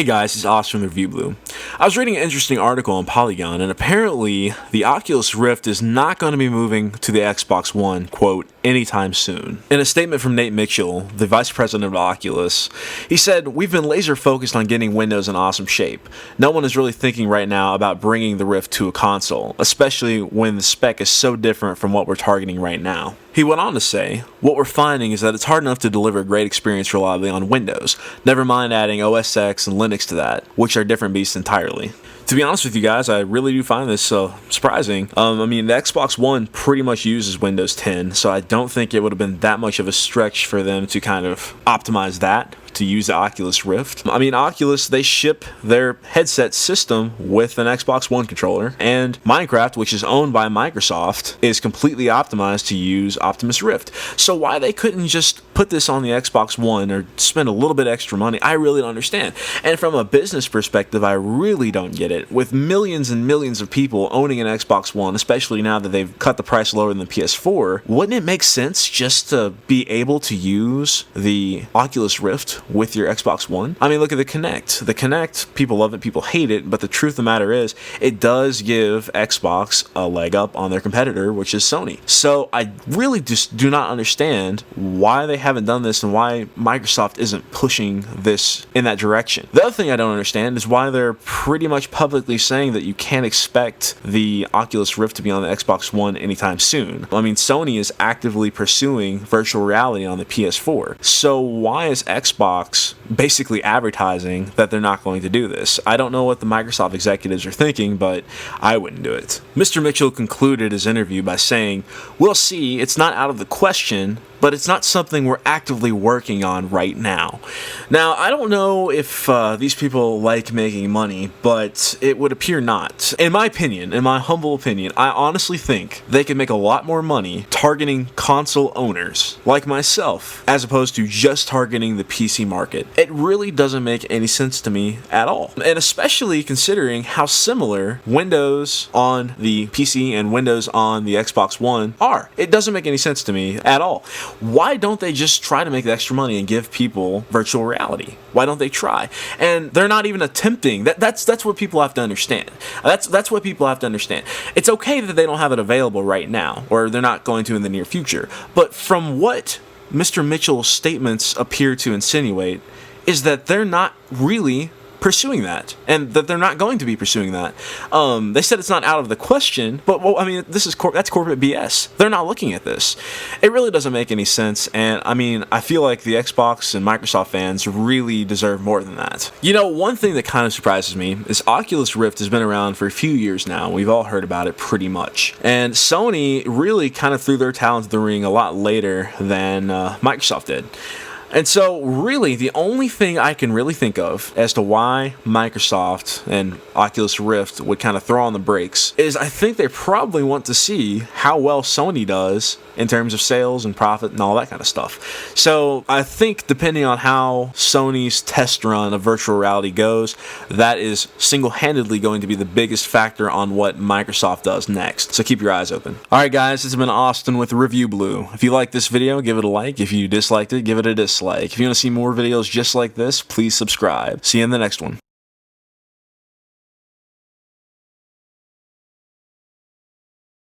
guys, it's Austin from Review Blue. I was reading an interesting article on Polygon, and apparently the Oculus Rift is not going to be moving to the Xbox One, quote, anytime soon. In a statement from Nate Mitchell, the vice president of Oculus, he said, "We've been laser focused on getting Windows in awesome shape. No one is really thinking right now about bringing the Rift to a console, especially when the spec is so different from what we're targeting right now." He went on to say, "What we're finding is that it's hard enough to deliver a great experience reliably on Windows, never mind adding OS X and Linux to that, which are different beasts entirely." To be honest with you guys, I really do find this surprising. I mean, the Xbox One pretty much uses Windows 10, so I don't think it would have been that much of a stretch for them to kind of optimize that to use the Oculus Rift. I mean, Oculus, they ship their headset system with an Xbox One controller, and Minecraft, which is owned by Microsoft, is completely optimized to use Optimus Rift. So why they couldn't just put this on the Xbox One or spend a little bit extra money, I really don't understand. And from a business perspective, I really don't get it. With millions and millions of people owning an Xbox One, especially now that they've cut the price lower than the PS4, wouldn't it make sense just to be able to use the Oculus Rift with your Xbox One? I mean, look at the Kinect. The Kinect, people love it, people hate it, but the truth of the matter is, it does give Xbox a leg up on their competitor, which is Sony. So I really just do not understand why they haven't done this and why Microsoft isn't pushing this in that direction. The other thing I don't understand is why they're pretty much publicly saying that you can't expect the Oculus Rift to be on the Xbox One anytime soon. I mean, Sony is actively pursuing virtual reality on the PS4. So why is Xbox basically advertising that they're not going to do this? I don't know what the Microsoft executives are thinking, but I wouldn't do it. Mr. Mitchell concluded his interview by saying, "We'll see, it's not out of the question, but it's not something we're actively working on right now." Now, I don't know if these people like making money, but it would appear not. In my opinion, in my humble opinion, I honestly think they could make a lot more money targeting console owners like myself, as opposed to just targeting the PC market. It really doesn't make any sense to me at all. And especially considering how similar Windows on the PC and Windows on the Xbox One are. It doesn't make any sense to me at all. Why don't they just try to make the extra money and give people virtual reality? Why don't they try? And they're not even attempting. That's what people have to understand. That's what people have to understand. It's okay that they don't have it available right now, or they're not going to in the near future. But from what Mr. Mitchell's statements appear to insinuate is that they're not really pursuing that, and that they're not going to be pursuing that. They said it's not out of the question, but well, I mean, that's corporate BS. They're not looking at this. It really doesn't make any sense, and I mean, I feel like the Xbox and Microsoft fans really deserve more than that. You know, one thing that kind of surprises me is Oculus Rift has been around for a few years now. We've all heard about it pretty much, and Sony really kind of threw their talent to the ring a lot later than Microsoft did. And so, really, the only thing I can really think of as to why Microsoft and Oculus Rift would kind of throw on the brakes is I think they probably want to see how well Sony does in terms of sales and profit and all that kind of stuff. So, I think depending on how Sony's test run of virtual reality goes, that is single-handedly going to be the biggest factor on what Microsoft does next. So, keep your eyes open. Alright guys, this has been Austin with Review Blue. If you liked this video, give it a like. If you disliked it, give it a dislike. If you want to see more videos just like this, please subscribe. See you in the next one.